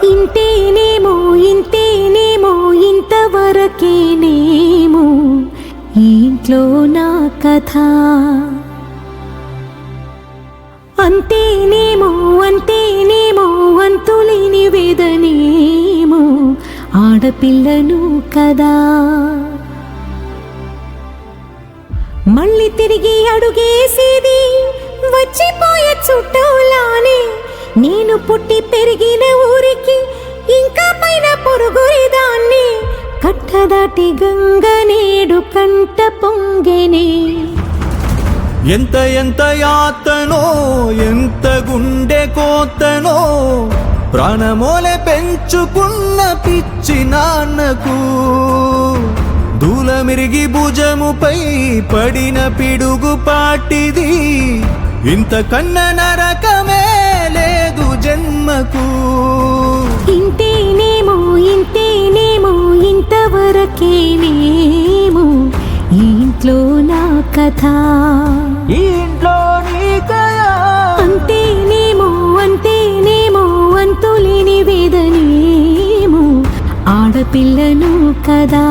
ఇంతేనేమో ఇంతేనేమో ఇంతవరకేనేమో ఈ ఇంట్లో నా కథ. అంతేనేమో అంతేనేమో అంతులేని వేదనేమో ఆడపిల్లను కదా. మళ్ళీ తిరిగి అడుగేసేది వచ్చిపోయే చుట్టూలానే. నేను పుట్టి పెరిగిన ఊరికి ఇంకా పైన పొరుగురిదాన్ని. కట్టదాటి గంగ నేడు కంట పొంగెనే. ఎంత ఎంత యాతనో ఎంత గుండె కోతనో ప్రాణమోలే పెంచుకున్న పిచ్చి నాన్నకు. దూలమిరిగి భుజముపై పడిన పిడుగు పాటిది. ఇంతకన్న నరకమే లేదు జన్మకు. ఇంతేనేమో ఇంతేనేమో ఇంతవరకేనేమో ఈ ఇంట్లో నా కథ. ఈ ఇంట్లో నీ కథ. అంతేనేమో అంతేనేమో అంతులేని వేదనేమో ఆడపిల్లను కదా.